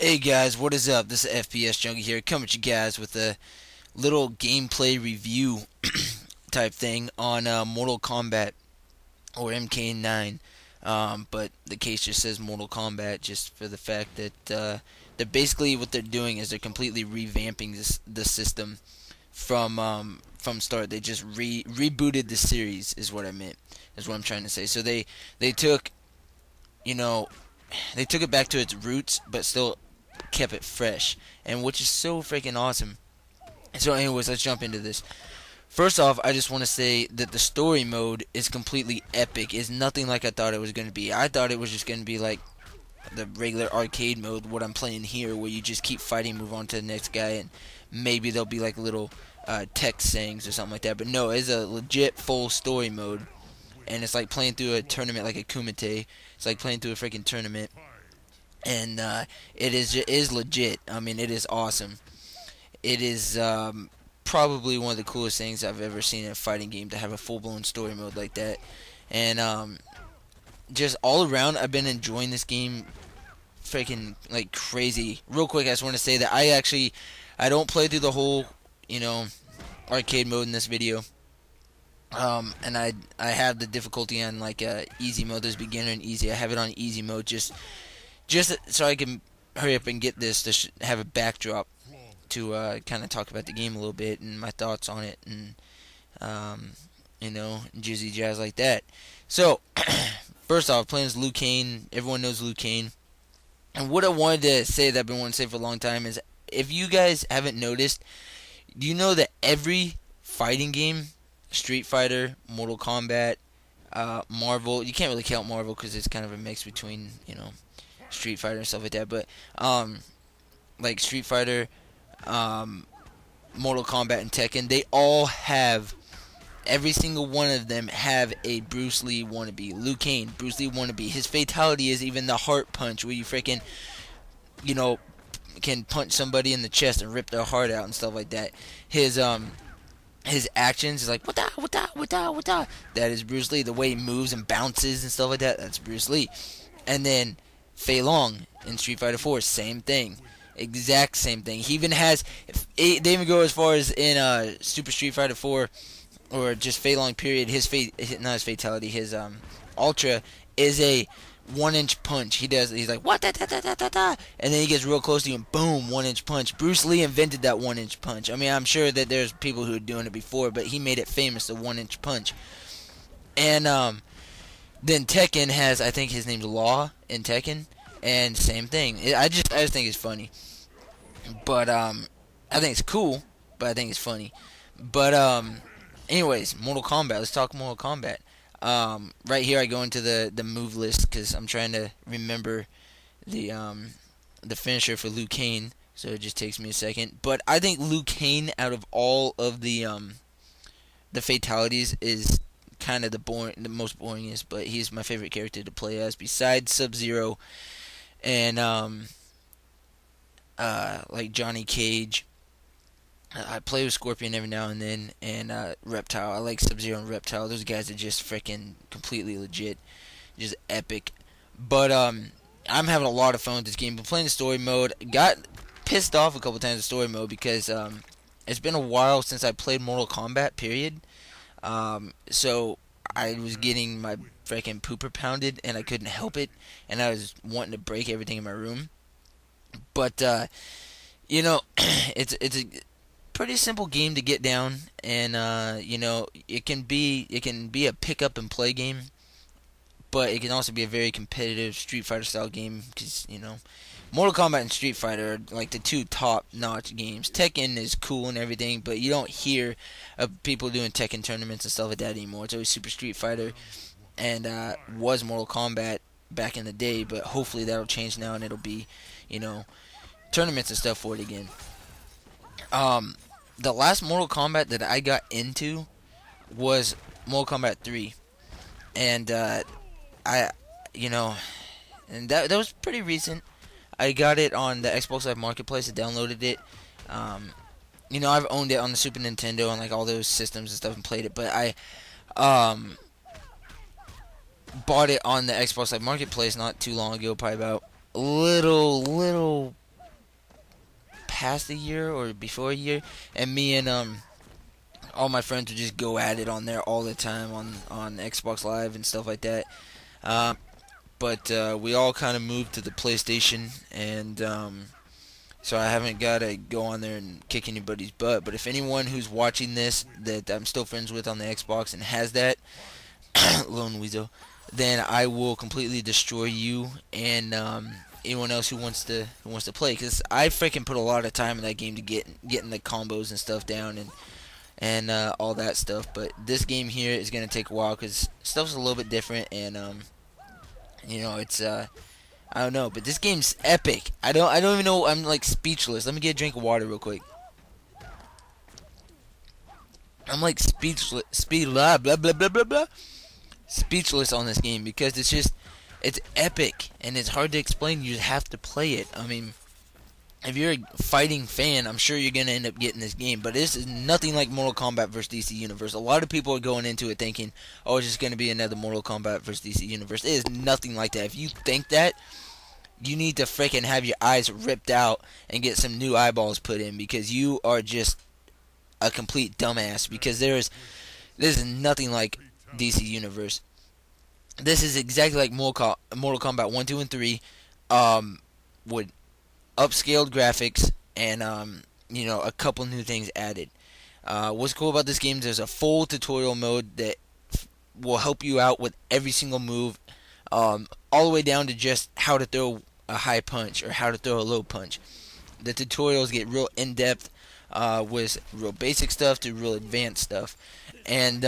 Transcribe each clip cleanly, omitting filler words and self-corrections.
Hey guys, what is up? This is FPS Junkie here, coming at you guys with a little gameplay review type thing on Mortal Kombat or MK9. But the case just says Mortal Kombat, just for the fact that basically what they're doing is they're completely revamping the system from start. They just rebooted the series, is what I meant. Is what I'm trying to say. So they took you know they took it back to its roots, but still kept it fresh, and which is so freaking awesome. So anyways, let's jump into this. First off, I just want to say that the story mode is completely epic. It's nothing like I thought it was going to be. I thought it was just going to be like the regular arcade mode, what I'm playing here, where you just keep fighting, move on to the next guy, and maybe there'll be like little text sayings or something like that. But no, it's a legit full story mode, and it's like playing through a tournament like a Kumite. It's like playing through a freaking tournament, and it is legit. I mean, it is awesome. It is probably one of the coolest things I've ever seen in a fighting game, to have a full-blown story mode like that. And just all around, I've been enjoying this game freaking like crazy. Real quick, I just want to say that I don't play through the whole, arcade mode in this video. And I have the difficulty on like easy mode. There's beginner and easy. I have it on easy mode just so I can hurry up and get this to have a backdrop to kind of talk about the game a little bit and my thoughts on it, and jizzy jazz like that. So first off, playing as Liu Kang. Everyone knows Liu Kang. And what I wanted to say that I've been wanting to say for a long time is, if you guys haven't noticed, do you know that every fighting game, Street Fighter, Mortal Kombat, Marvel, you can't really count Marvel because it's kind of a mix between, Street Fighter and stuff like that, but like Street Fighter, Mortal Kombat, and Tekken, they all have, every single one of them have a Bruce Lee wannabe. Liu Kang, Bruce Lee wannabe. His fatality is even the heart punch, where you freaking, can punch somebody in the chest and rip their heart out and stuff like that. His actions is like wata wata wata wata. That is Bruce Lee. The way he moves and bounces and stuff like that, that's Bruce Lee. And then Fei Long in Street Fighter 4, same thing. Exact same thing. He even has, they even go as far as in Super Street Fighter 4, or just Fei Long period, not his fatality, his ultra is a 1-inch punch. He's like what da da da da da da, and then he gets real close to you and boom, 1-inch punch. Bruce Lee invented that 1-inch punch. I mean, I'm sure that there's people who are doing it before, but he made it famous, the 1-inch punch. And then Tekken has, I think his name's Law in Tekken, and same thing. I just think it's funny. But I think it's cool, but I think it's funny. But anyways, Mortal Kombat. Let's talk Mortal Kombat. Right here I go into the move list because I'm trying to remember the finisher for Liu Kang, so it just takes me a second. But I think Liu Kang, out of all of the fatalities, is kind of the most boringest, but he's my favorite character to play as, besides Sub-Zero and like Johnny Cage. I play with Scorpion every now and then, and Reptile. I like Sub-Zero and Reptile. Those guys are just freaking completely legit, just epic. But I'm having a lot of fun with this game. Been playing the story mode. Got pissed off a couple times in story mode because it's been a while since I played Mortal Kombat. Period. So I was getting my freaking pooper pounded, and I couldn't help it, and I was wanting to break everything in my room. But it's a pretty simple game to get down, and it can be a pick up and play game, but it can also be a very competitive Street Fighter style game, because Mortal Kombat and Street Fighter are like the two top notch games. Tekken is cool and everything, but you don't hear of people doing Tekken tournaments and stuff like that anymore. It's always Super Street Fighter, and was Mortal Kombat back in the day, but hopefully that'll change now, and it'll be tournaments and stuff for it again. The last Mortal Kombat that I got into was Mortal Kombat 3, and and that was pretty recent. I got it on the Xbox Live Marketplace. I downloaded it. I've owned it on the Super Nintendo and like all those systems and stuff and played it, but I bought it on the Xbox Live Marketplace not too long ago, probably about a little past a year or before a year, and me and all my friends would just go at it on there all the time on Xbox Live and stuff like that. Uh, but we all kind of moved to the PlayStation, and so I haven't got to go on there and kick anybody's butt. But if anyone who's watching this that I'm still friends with on the Xbox and has that, Lone Weasel, then I will completely destroy you and anyone else who wants to play. Because I freaking put a lot of time in that game to getting the combos and stuff down and all that stuff. But this game here is gonna take a while because stuff's a little bit different, and it's I don't know, but this game's epic. I don't even know. I'm like speechless. Let me get a drink of water real quick. I'm like speechless. Blah blah blah blah blah blah. Speechless on this game because it's epic and it's hard to explain. You just have to play it. I mean, if you're a fighting fan, I'm sure you're gonna end up getting this game. But this is nothing like Mortal Kombat vs. DC Universe. A lot of people are going into it thinking, "Oh, it's just gonna be another Mortal Kombat vs. DC Universe." It is nothing like that. If you think that, you need to freaking have your eyes ripped out and get some new eyeballs put in because you are just a complete dumbass. Because this is nothing like DC Universe. This is exactly like Mortal Kombat 1, 2, and 3, with upscaled graphics and a couple new things added. What's cool about this game is there's a full tutorial mode that will help you out with every single move, all the way down to just how to throw a high punch or how to throw a low punch. The tutorials get real in depth with real basic stuff to real advanced stuff, and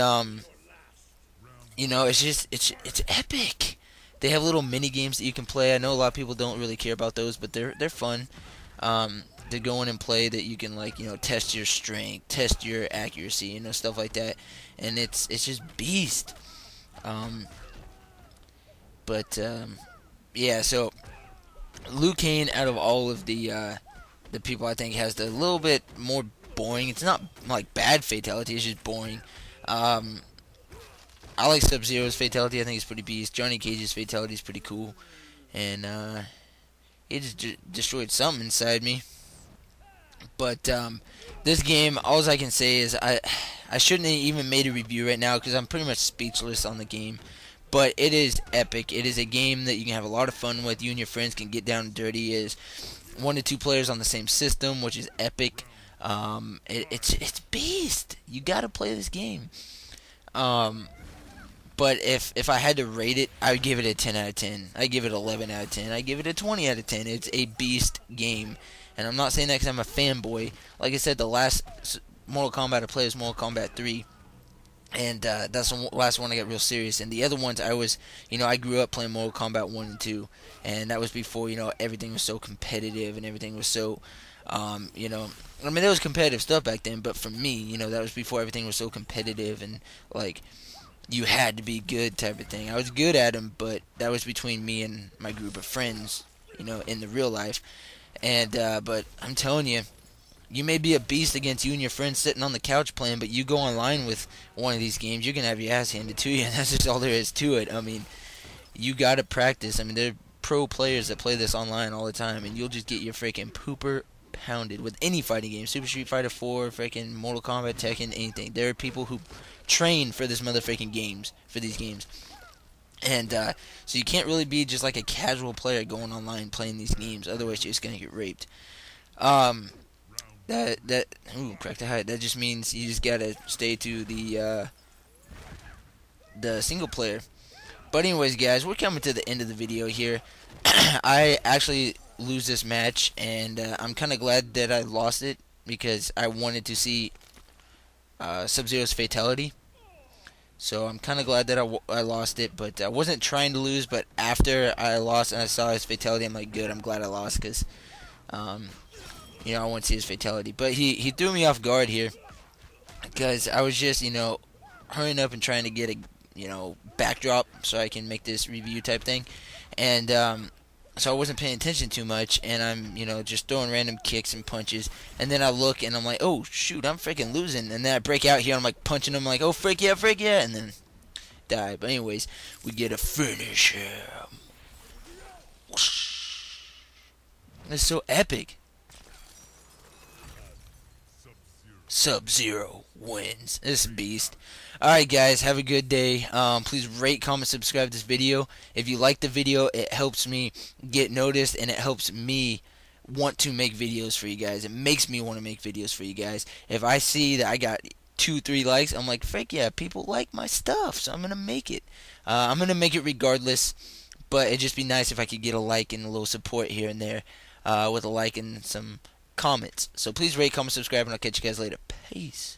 it's epic. They have little mini games that you can play. I know a lot of people don't really care about those, but they're fun to go in and play. That you can test your strength, test your accuracy, stuff like that, and it's just beast. Yeah. So Liu Kang, out of all of the people, I think has the little bit more boring. It's not like bad fatality. It's just boring. I like Sub-Zero's fatality. I think it's pretty beast. Johnny Cage's fatality is pretty cool. And it just destroyed something inside me. But this game, all I can say is I shouldn't have even made a review right now because I'm pretty much speechless on the game. But it is epic. It is a game that you can have a lot of fun with. You and your friends can get down and dirty. It is 1 to 2 players on the same system, which is epic. It's beast. You gotta play this game. But if I had to rate it, I would give it a 10 out of 10. I give it 11 out of 10. I give it a 20 out of 10. It's a beast game. And I'm not saying that because I'm a fanboy. Like I said, the last Mortal Kombat I played was Mortal Kombat 3. And that's the last one I got real serious. And the other ones, I grew up playing Mortal Kombat 1 and 2. And that was before, everything was so competitive and everything was so, I mean, there was competitive stuff back then. But for me, that was before everything was so competitive and, like, you had to be good type of thing. I was good at them, but that was between me and my group of friends, in the real life. And but I'm telling you, you may be a beast against you and your friends sitting on the couch playing, but you go online with one of these games, you're going to have your ass handed to you, and that's just all there is to it. I mean, you got to practice. I mean, there are pro players that play this online all the time, and you'll just get your freaking pooper pounded with any fighting game. Super Street Fighter 4, freaking Mortal Kombat, Tekken, anything. There are people who train for this motherfucking games, for these games. And so you can't really be just like a casual player going online playing these games, otherwise you're just gonna get raped. Crack the height. That just means you just gotta stay to the single player. But anyways, guys, we're coming to the end of the video here. I actually lose this match, and I'm kind of glad that I lost it because I wanted to see Sub-Zero's fatality. So I'm kind of glad that I lost it, but I wasn't trying to lose. But after I lost and I saw his fatality, I'm like, good, I'm glad I lost because, I want to see his fatality. But he threw me off guard here because I was just, hurrying up and trying to get a, backdrop so I can make this review type thing. And so I wasn't paying attention too much, and I'm, just throwing random kicks and punches, and then I look, and I'm like, oh, shoot, I'm freaking losing, and then I break out here, and I'm, like, punching him, like, oh, frick yeah, and then die. But anyways, we get a finish him. It's so epic. Sub-Zero wins. This beast. Alright guys, have a good day. Please rate, comment, subscribe to this video. If you like the video, it helps me get noticed and it helps me want to make videos for you guys. It makes me want to make videos for you guys. If I see that I got 2-3 likes, I'm like, frick yeah, people like my stuff, so I'm gonna make it. I'm gonna make it regardless, but it'd just be nice if I could get a like and a little support here and there, with a like and some comments. So please rate, comment, subscribe, and I'll catch you guys later. Peace.